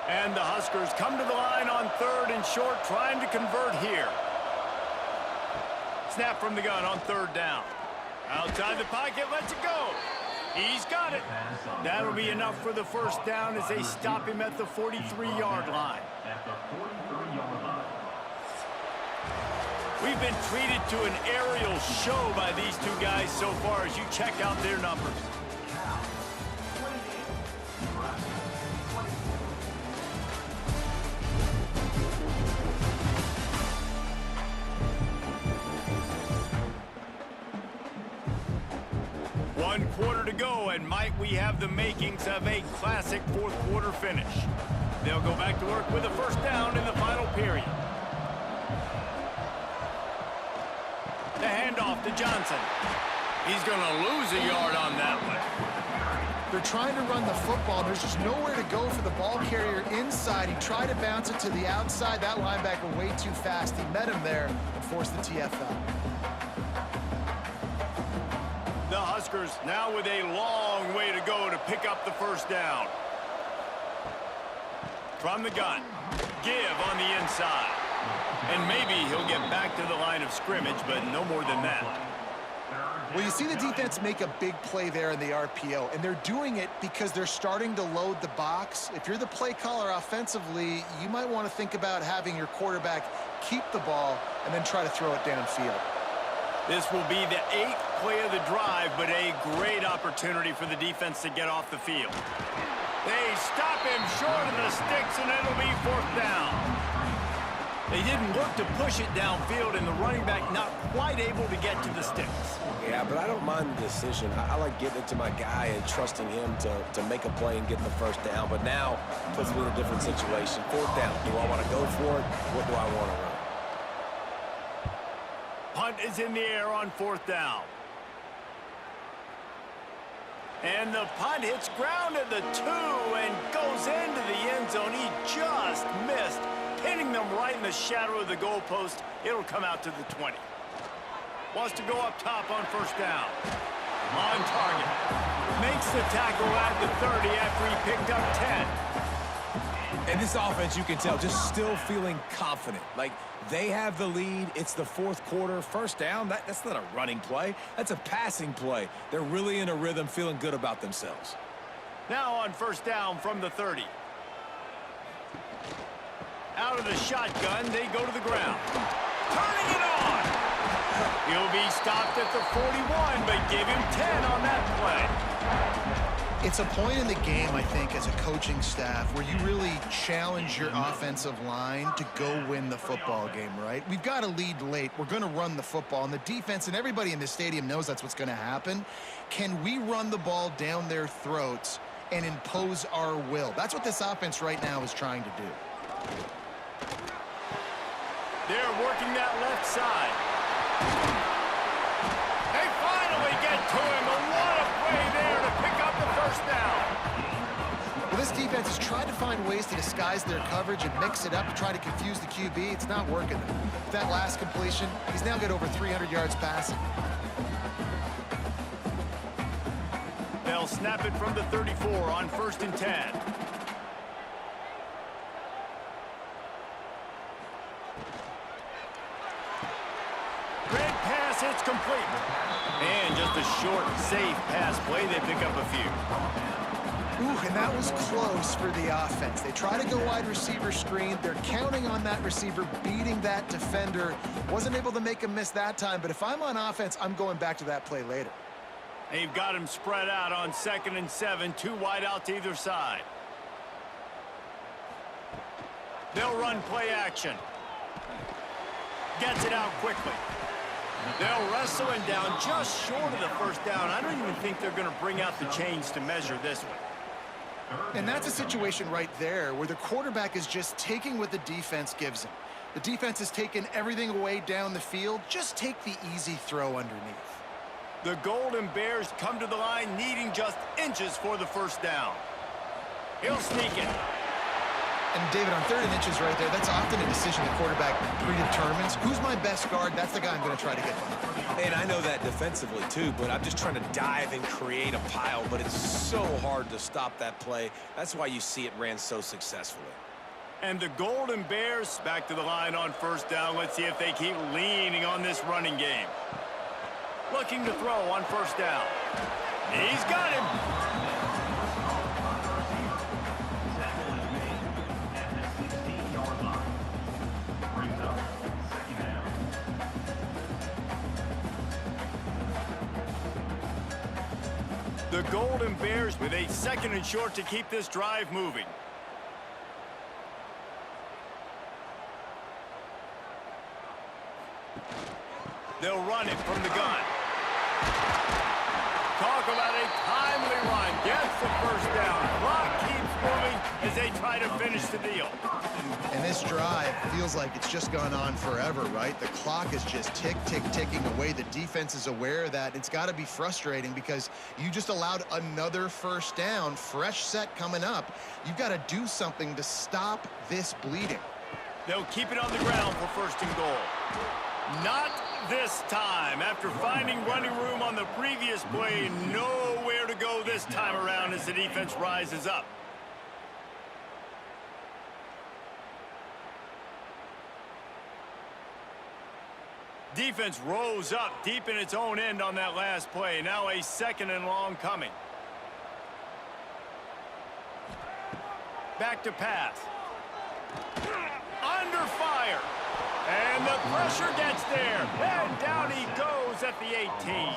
And the Huskers come to the line on 3rd and short, trying to convert here. Snap from the gun on 3rd down. Outside the pocket, lets it go. He's got it. That'll be enough for the 1st down as they stop him at the 43-yard line. At the 43-yard line. We've been treated to an aerial show by these two guys so far as you check out their numbers. CAL 28, Nebraska 1 quarter to go, and might we have the makings of a classic 4th quarter finish. They'll go back to work with a 1st down in the final period. The handoff to Johnson. He's going to lose a yard on that one. They're trying to run the football. There's just nowhere to go for the ball carrier inside. He tried to bounce it to the outside. That linebacker way too fast. He met him there and forced the TFL. The Huskers now with a long way to go to pick up the 1st down. From the gun, give on the inside. And maybe he'll get back to the line of scrimmage, but no more than that. Well, you see the defense make a big play there in the RPO, and they're doing it because they're starting to load the box. If you're the play caller offensively, you might want to think about having your quarterback keep the ball and then try to throw it downfield. This will be the 8th play of the drive, but a great opportunity for the defense to get off the field. They stop him short of the sticks, and it'll be 4th down. They didn't look to push it downfield, and the running back not quite able to get to the sticks. Yeah, but I don't mind the decision. I like getting it to my guy and trusting him to make a play and get the 1st down. But now puts me in a different situation. 4th down. Do I want to go for it? What do I want to run? Punt is in the air on 4th down. And the punt hits ground at the 2 and goes into the end zone. He just missed, hitting them right in the shadow of the goalpost. It'll come out to the 20. Wants to go up top on 1st down. On target. Makes the tackle at the 30 after he picked up 10. And this offense, you can tell, just still feeling confident. Like, they have the lead. It's the 4th quarter. 1st down, that's not a running play. That's a passing play. They're really in a rhythm, feeling good about themselves. Now on 1st down from the 30. Out of the shotgun, they go to the ground. Turning it on! He'll be stopped at the 41, but give him 10 on that play. It's a point in the game, I think, as a coaching staff where you really challenge your offensive line to go win the football game, right? We've got to lead late. We're going to run the football, and the defense and everybody in the stadium knows that's what's going to happen. Can we run the ball down their throats and impose our will? That's what this offense right now is trying to do. They're working that left side. They finally get to him. What a play there to pick up the 1st down. Well, this defense has tried to find ways to disguise their coverage and mix it up to try to confuse the QB. It's not working. With that last completion, he's now got over 300 yards passing. They'll snap it from the 34 on 1st and 10. Red pass, it's complete. And just a short, safe pass play. They pick up a few. Ooh, and that was close for the offense. They try to go wide receiver screen. They're counting on that receiver beating that defender. Wasn't able to make him miss that time, but if I'm on offense, I'm going back to that play later. They've got him spread out on 2nd and 7, 2 wide out to either side. They'll run play action. Gets it out quickly. They'll wrestle him down just short of the 1st down. I don't even think they're going to bring out the chains to measure this one. And that's a situation right there where the quarterback is just taking what the defense gives him. The defense has taken everything away down the field. Just take the easy throw underneath. The Golden Bears come to the line needing just inches for the 1st down. He'll sneak it. And David, on 3rd and inches right there, that's often a decision the quarterback predetermines. Who's my best guard? That's the guy I'm going to try to get behind. And I know that defensively too, but I'm just trying to dive and create a pile, but it's so hard to stop that play. That's why you see it ran so successfully. And the Golden Bears back to the line on 1st down. Let's see if they keep leaning on this running game. Looking to throw on 1st down. He's got him. The Golden Bears with a 2nd and short to keep this drive moving. They'll run it from the gun. Talk about a timely run. Gets the 1st down. Clock keeps moving as they try to finish the deal. And this drive feels like it's just gone on forever, right? The clock is just ticking away. The defense is aware of that. It's got to be frustrating because you just allowed another 1st down, fresh set coming up. You've got to do something to stop this bleeding. They'll keep it on the ground for 1st and goal. Not this time. After finding running room on the previous play, nowhere to go this time around as the defense rises up. Defense rose up deep in its own end on that last play. Now a 2nd and long coming. Back to pass. Under fire. And the pressure gets there. And down he goes at the 18.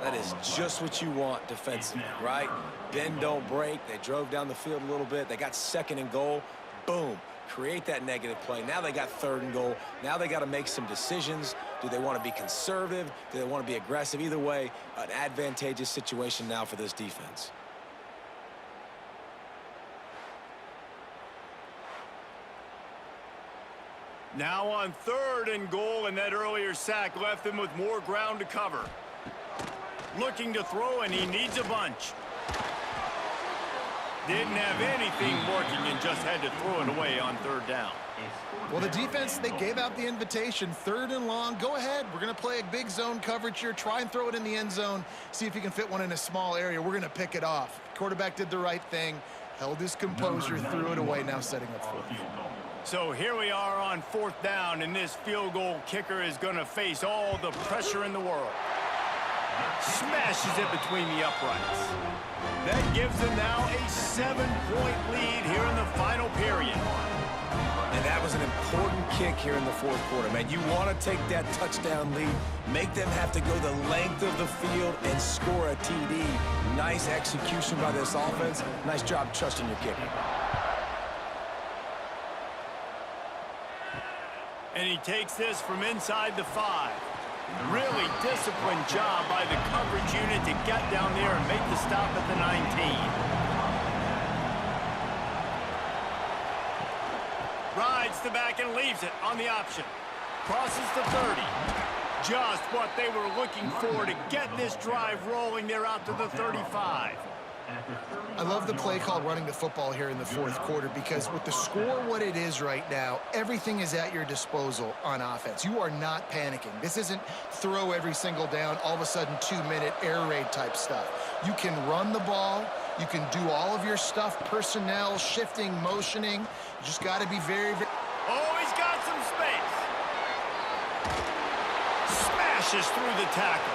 That is just what you want defensively, right? Bend, don't break. They drove down the field a little bit. They got 2nd and goal. Boom. Create that negative play. Now they got 3rd and goal. Now they got to make some decisions. Do they want to be conservative? Do they want to be aggressive? Either way, an advantageous situation now for this defense. Now on 3rd and goal, and that earlier sack left them with more ground to cover. Looking to throw, and he needs a bunch. Didn't have anything working and just had to throw it away on 3rd down. Well, the defense, they gave out the invitation. 3rd and long. Go ahead. We're going to play a big zone coverage here. Try and throw it in the end zone. See if you can fit one in a small area. We're going to pick it off. Quarterback did the right thing. Held his composure, threw it away, now setting up 4th. So here we are on 4th down, and this field goal kicker is going to face all the pressure in the world. Smashes it between the uprights. That gives them now a 7-point lead here in the final period. And that was an important kick here in the 4th quarter, man. You want to take that touchdown lead, make them have to go the length of the field and score a TD. Nice execution by this offense. Nice job trusting your kicker. And he takes this from inside the 5. Really disciplined job by the coverage unit to get down there and make the stop at the 19. Rides the back and leaves it on the option. Crosses the 30. Just what they were looking for to get this drive rolling. They're out to the 35. I love the play call running the football here in the 4th quarter because with the score what it is right now, everything is at your disposal on offense. You are not panicking. This isn't throw every single down, all of a sudden 2-minute air raid type stuff. You can run the ball. You can do all of your stuff, personnel, shifting, motioning. You just got to be very, very... Oh, he's got some space. Smashes through the tackle.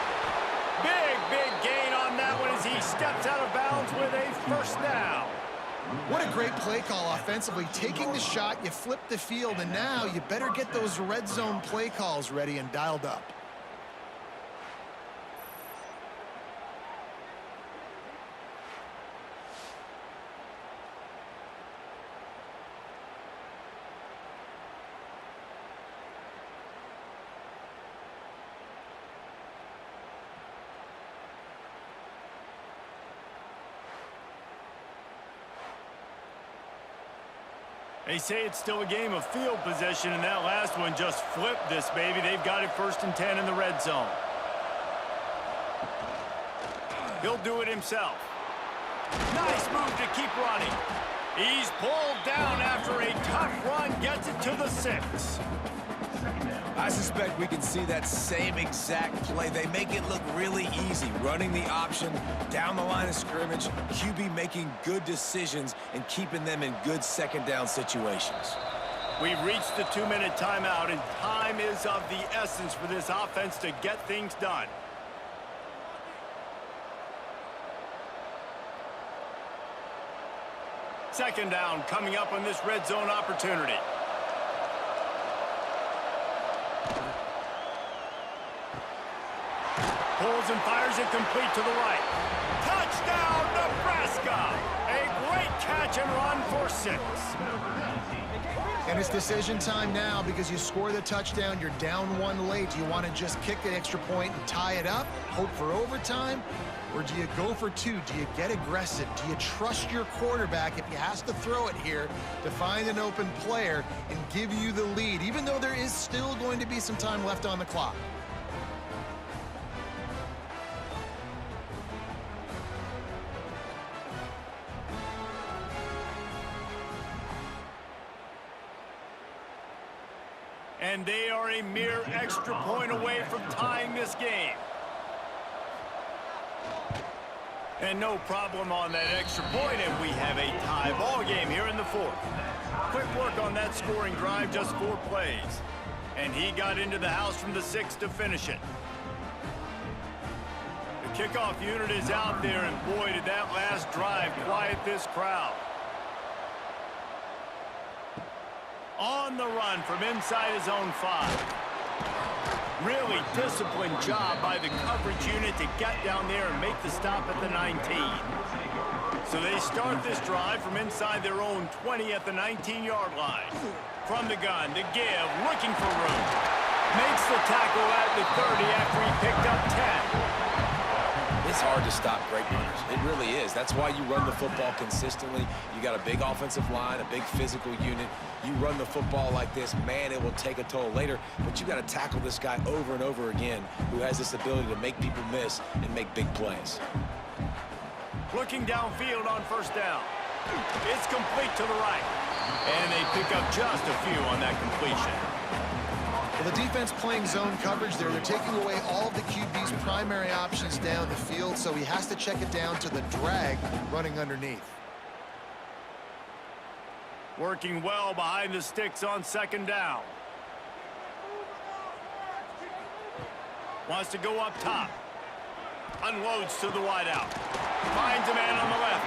Big gain on that one as he steps out of bounds with a 1st down. What a great play call offensively. Taking the shot, you flip the field, and now you better get those red zone play calls ready and dialed up. They say it's still a game of field possession, and that last one just flipped this baby. They've got it 1st and 10 in the red zone. He'll do it himself. Nice move to keep running. He's pulled down after a tough run, gets it to the 6. I suspect we can see that same exact play. They make it look really easy, running the option down the line of scrimmage, QB making good decisions and keeping them in good second down situations. We've reached the 2-minute timeout, and time is of the essence for this offense to get things done. Second down coming up on this red zone opportunity. Pulls and fires it complete to the right. Touchdown, Nebraska! A great catch and run for 6. And it's decision time now because you score the touchdown, you're down 1 late. Do you want to just kick the extra point and tie it up, hope for overtime? Or do you go for 2? Do you get aggressive? Do you trust your quarterback if he has to throw it here to find an open player and give you the lead, even though there is still going to be some time left on the clock? And they are a mere extra point away from tying this game. And no problem on that extra point, and we have a tie ball game here in the 4th. Quick work on that scoring drive, just 4 plays. And he got into the house from the 6 to finish it. The kickoff unit is out there, and boy, did that last drive quiet this crowd. On the run from inside his own 5. Really disciplined job by the coverage unit to get down there and make the stop at the 19. So they start this drive from inside their own 20 at the 19-yard line. From the gun, the give, looking for room. Makes the tackle at the 30 after he picked up 10. It's hard to stop great runners. It really is. That's why you run the football consistently. You got a big offensive line, a big physical unit. You run the football like this, man, it will take a toll later. But you got to tackle this guy over and over again who has this ability to make people miss and make big plays. Looking downfield on first down. It's complete to the right. And they pick up just a few on that completion. Well, the defense playing zone coverage there. They're taking away all of the QB's primary options down the field, so he has to check it down to the drag running underneath. Working well behind the sticks on second down. Wants to go up top. Unloads to the wideout. Finds a man on the left.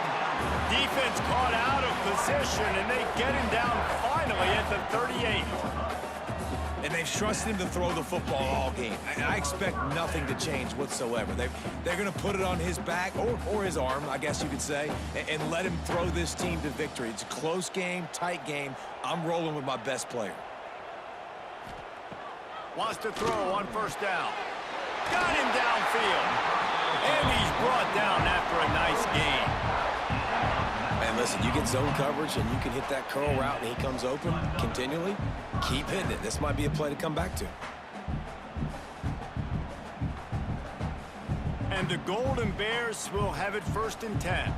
Defense caught out of position, and they get him down finally at the 38. And they've trusted him to throw the football all game. I expect nothing to change whatsoever. They're going to put it on his back, or his arm, I guess you could say, and let him throw this team to victory. It's a close game, tight game. I'm rolling with my best player. Wants to throw on first down. Got him downfield. And he's brought down after a nice gain. And listen, you get zone coverage and you can hit that curl route and he comes open continually, keep hitting it. This might be a play to come back to. And the Golden Bears will have it 1st and 10.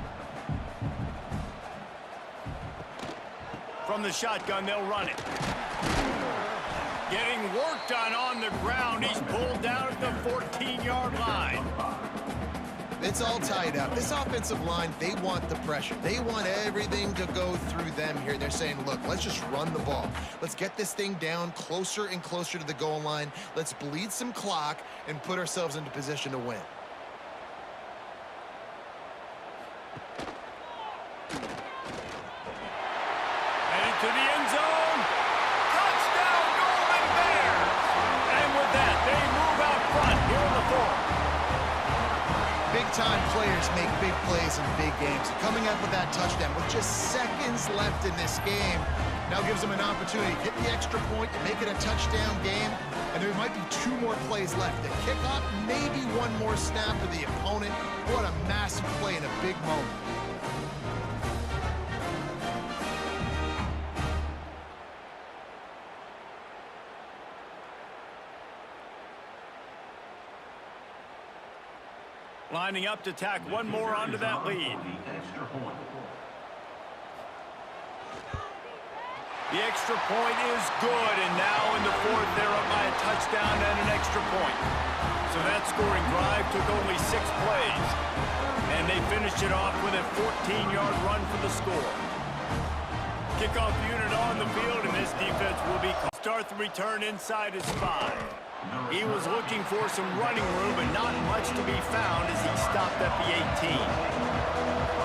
From the shotgun, they'll run it. Getting work done on the ground. He's pulled down at the 14-yard line. It's all tied up. This offensive line, they want the pressure. They want everything to go through them here. They're saying, look, let's just run the ball. Let's get this thing down closer and closer to the goal line. Let's bleed some clock and put ourselves into position to win. Headed to the end zone. Touchdown, Golden Bears! And with that, they move out front here in the 4th. Big-time players make big plays in big games. Coming up with that touchdown with just seconds left in this game now gives them an opportunity to get the extra point and make it a touchdown game. And there might be 2 more plays left. The kickoff, maybe 1 more snap for the opponent. What a massive play in a big moment. Lining up to tack 1 more onto that lead. The extra point is good, and now in the fourth, they're up by a touchdown and an extra point. So that scoring drive took only 6 plays, and they finished it off with a 14-yard run for the score. Kickoff unit on the field, and this defense will be called. Start the return inside his 5. He was looking for some running room, but not much to be found as he stopped at the 18.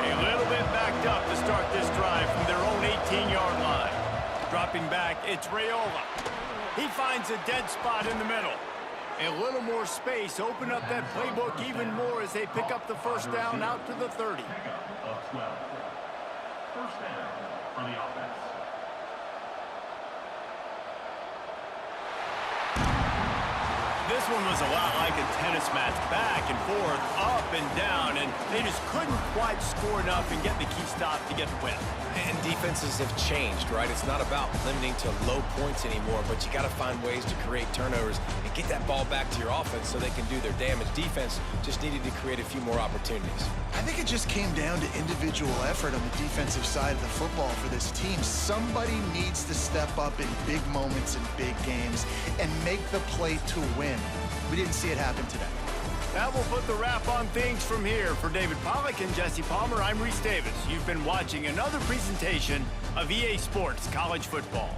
A little bit backed up to start this drive from their own 18-yard line. Dropping back, it's Raiola. He finds a dead spot in the middle. A little more space, open up that playbook even more as they pick up the first down out to the 30. Of 12. First down for the offense. This one was a lot like a tennis match, back and forth, up and down, and they just couldn't quite score enough and get the key stop to get the win. And defenses have changed, right? It's not about limiting to low points anymore, but you got to find ways to create turnovers and get that ball back to your offense so they can do their damage. Defense just needed to create a few more opportunities. I think it just came down to individual effort on the defensive side of the football for this team. Somebody needs to step up in big moments in big games and make the play to win. We didn't see it happen today. That will put the wrap on things from here. For David Pollack and Jesse Palmer, I'm Reese Davis. You've been watching another presentation of EA Sports College Football.